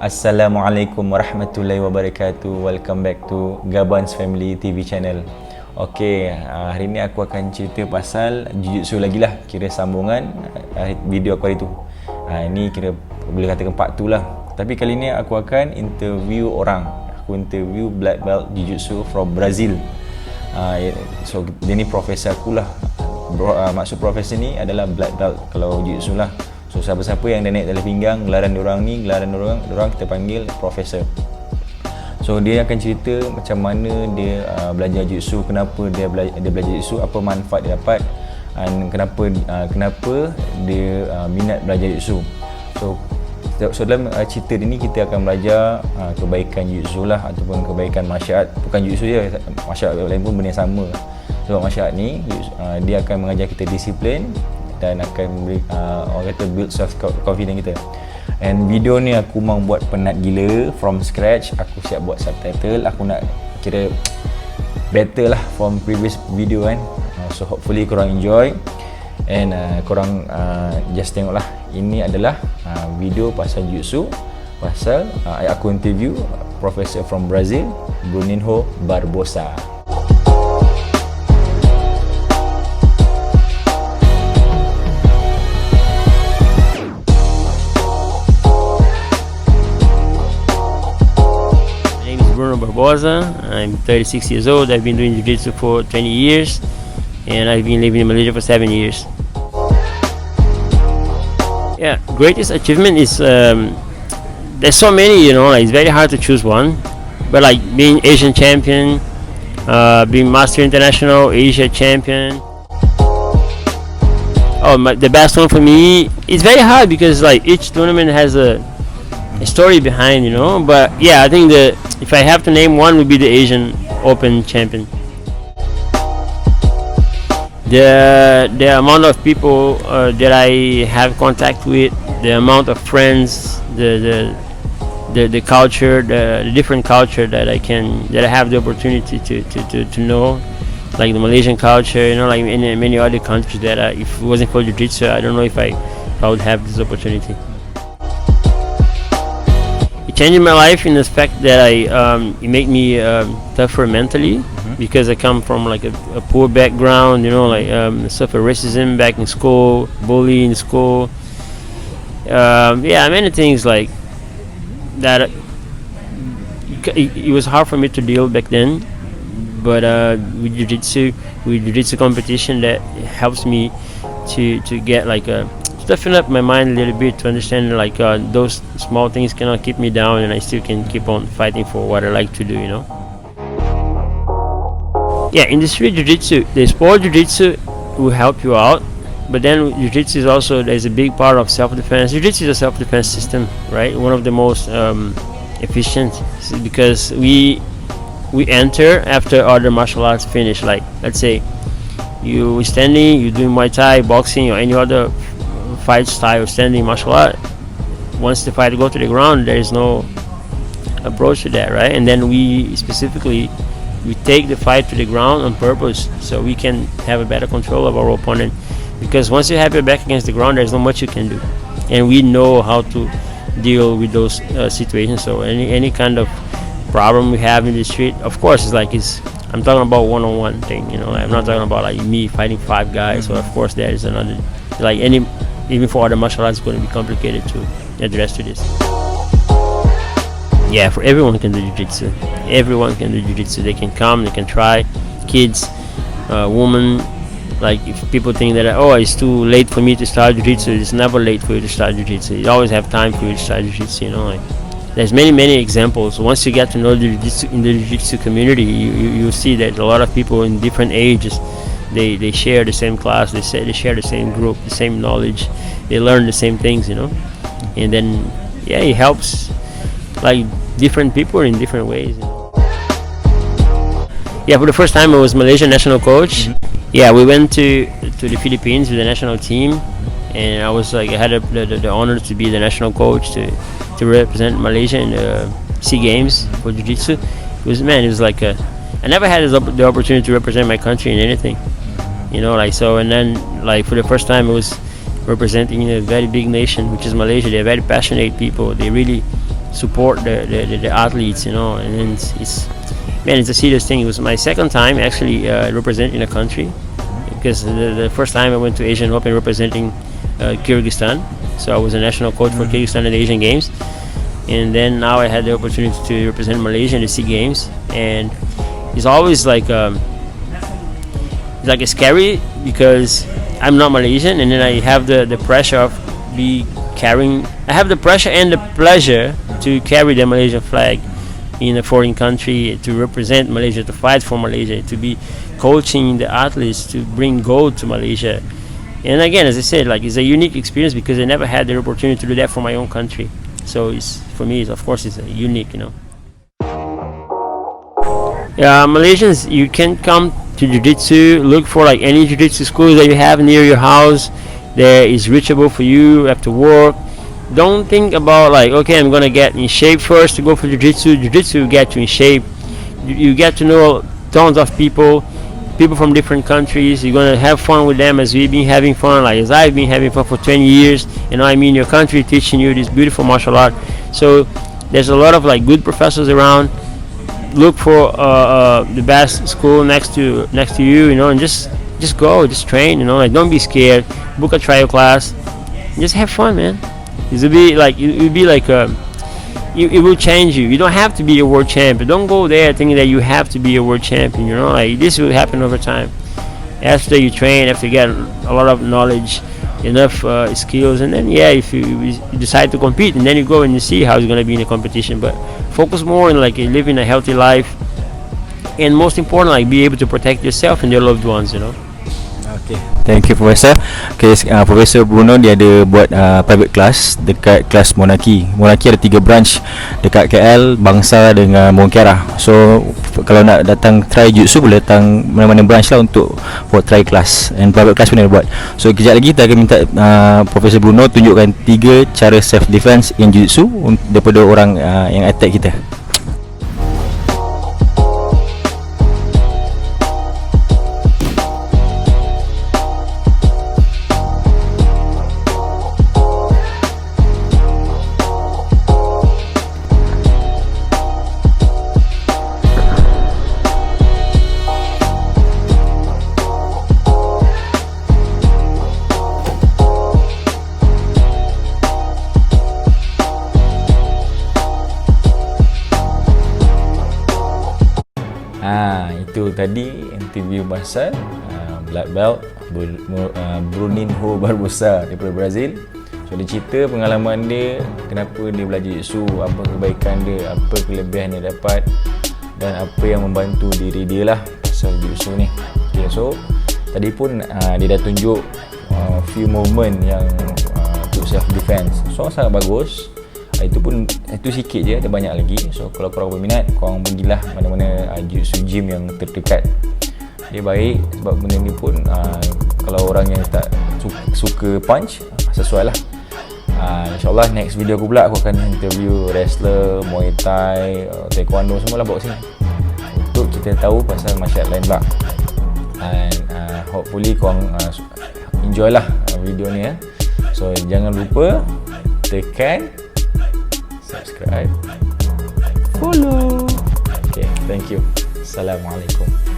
Assalamualaikum warahmatullahi wabarakatuh. Welcome back to Gabans Family TV channel. Okay, hari ni aku akan cerita pasal JiuJitsu lagi lah. Kira sambungan video aku hari tu. Ini kira boleh katakan part 2 lah. Tapi kali ni aku akan interview orang. Aku interview Blackbelt JiuJitsu from Brazil. So dia ni profesor aku lah. Maksud profesor ni adalah Blackbelt kalau JiuJitsu lah. So siapa-siapa yang dah naik tali pinggang, gelaran diorang kita panggil profesor. So dia akan cerita macam mana dia belajar jiu-jitsu, kenapa dia belajar jiu-jitsu, apa manfaat dia dapat, dan kenapa dia minat belajar jiu-jitsu. So dalam cerita ni kita akan belajar kebaikan jiu-jitsu lah, ataupun kebaikan martial art. Bukan jiu-jitsu je, martial art lain pun benda yang sama. Sebab martial art ni dia akan mengajar kita disiplin dan akan beri, orang kata build self confidence kita. And video ni aku mau buat penat gila from scratch. Aku siap buat subtitle. Aku nak kira better lah from previous video kan. So hopefully korang enjoy. And korang just tengok lah. Ini adalah video pasal jiu-jitsu, pasal aku interview professor from Brazil, Bruninho Barbosa. Bruno Barbosa. I'm 36 years old. I've been doing jiu-jitsu for 20 years and I've been living in Malaysia for 7 years. Yeah, greatest achievement is there's so many, you know, like it's very hard to choose one, but like being Asian champion, being Master International, Asia champion. The best one for me, it's very hard because like each tournament has a story behind, you know, but yeah, I think that if I have to name one, would be the Asian Open champion. The amount of people that I have contact with, the amount of friends, the culture, the different culture that I have the opportunity to know, like the Malaysian culture, you know, like in many other countries that if it wasn't for jiu-jitsu, I don't know if I would have this opportunity. It changed my life in the fact that it made me tougher mentally, because I come from like a poor background, you know, like suffer racism back in school, bully in school, yeah, many things like that. It was hard for me to deal back then, but with jiu-jitsu competition, that helps me to get like a toughen up my mind a little bit, to understand like those small things cannot keep me down, and I still can keep on fighting for what I like to do, you know. Yeah, in the street jiu-jitsu, the sport jiu-jitsu will help you out, but then jiu-jitsu is also, there's a big part of self-defense. Jiu-jitsu is a self-defense system, right? One of the most efficient, because we enter after other martial arts finish. Like let's say you standing, you doing Muay Thai, boxing, or any other fight style, standing martial art. Once the fight go to the ground, there is no approach to that, right? And then we take the fight to the ground on purpose, so we can have a better control of our opponent, because once you have your back against the ground, there's not much you can do, and we know how to deal with those situations. So any kind of problem we have in the street, of course, I'm talking about one-on-one thing, you know. I'm not talking about like me fighting 5 guys. So of course there is another, like even for other martial arts, it's going to be complicated to address to this. Yeah, for everyone can do jiu-jitsu. Everyone can do jiu-jitsu. They can come, they can try. Kids, women. Like if people think that it's too late for me to start jiu-jitsu, it's never late for you to start jiu-jitsu. You always have time for you to start jiu-jitsu, you know. Like there's many examples. Once you get to know the jiu-jitsu community, you see that a lot of people in different ages, they share the same class, they share the same group, the same knowledge, they learn the same things, you know. And then yeah, it helps like different people in different ways, you know. Yeah, for the first time I was Malaysian national coach. Yeah, we went to the Philippines with the national team, and I had the honor to be the national coach to represent Malaysia in the SEA Games for Jiu-Jitsu. It was like I never had the opportunity to represent my country in anything, you know, like so. And then like for the first time I was representing a very big nation, which is Malaysia. They're very passionate people. They really support the athletes, you know. And then it's man, it's a serious thing. It was my second time actually representing a country, because the first time I went to Asian Open representing Kyrgyzstan. So I was a national coach for Kyrgyzstan at the Asian Games, and then now I had the opportunity to represent Malaysia in the SEA Games. And it's always like it's scary, because I'm not Malaysian, and then I have the pressure of I have the pressure and the pleasure to carry the Malaysian flag in a foreign country, to represent Malaysia, to fight for Malaysia, to be coaching the athletes to bring gold to Malaysia. And again, as I said, like, it's a unique experience because I never had the opportunity to do that for my own country. So for me, of course, it's unique, you know. Yeah, Malaysians, you can come to Jiu-Jitsu. Look for like any Jiu-Jitsu schools that you have near your house. There is reachable for you after work. Don't think about like, okay, I'm gonna get in shape first to go for Jiu-Jitsu. Jiu-Jitsu will get you in shape. You get to know tons of people from different countries. You're gonna have fun with them as we've been having fun, like as I've been having fun for 20 years. You know, I mean, your country teaching you this beautiful martial art. So there's a lot of like good professors around. Look for the best school next to you, you know, and just go, just train, you know. Like, don't be scared. Book a trial class. Just have fun, man. It will change you. You don't have to be a world champion. Don't go there thinking that you have to be a world champion, you know. Like, this will happen over time. After you train, after you get a lot of knowledge, enough skills, and then if you decide to compete, and then you go and you see how it's going to be in a competition. But focus more on like living a healthy life, and most important, like, be able to protect yourself and your loved ones, you know. Okay, thank you, Professor. Okay, Professor Bruno dia ada buat private class dekat kelas Monarki. Monarki ada 3 branch dekat KL, Bangsa dengan Bongkara. So kalau nak datang try Jiu-Jitsu, boleh datang mana-mana branch lah untuk buat try class, and private class pun ada buat. So kejap lagi kita akan minta Professor Bruno tunjukkan 3 cara self defense in Jiu-Jitsu daripada orang yang attack kita. Itu tadi interview pasal Blackbelt Bruninho Barbosa daripada Brazil. So dia cerita pengalaman dia, kenapa dia belajar Jiu-Jitsu, apa kebaikan dia, apa kelebihan dia dapat, dan apa yang membantu diri dia lah pasal Jiu-Jitsu ni. Okay, so tadi pun dia dah tunjuk few moment yang untuk self defense. So sangat bagus. Itu sikit je, ada banyak lagi. So kalau korang berminat, korang pergilah mana-mana Jiu-Jitsu gym yang terdekat. Dia baik sebab benda ni pun kalau orang yang tak suka punch, sesuai lah. InsyaAllah next video aku pula, aku akan interview wrestler, Muay Thai, Taekwondo, semualah bawa sini untuk kita tahu pasal masyarakat lain pula. And hopefully korang enjoy lah video ni ya. So jangan lupa tekan subscribe, follow. Okay, thank you. Assalamualaikum.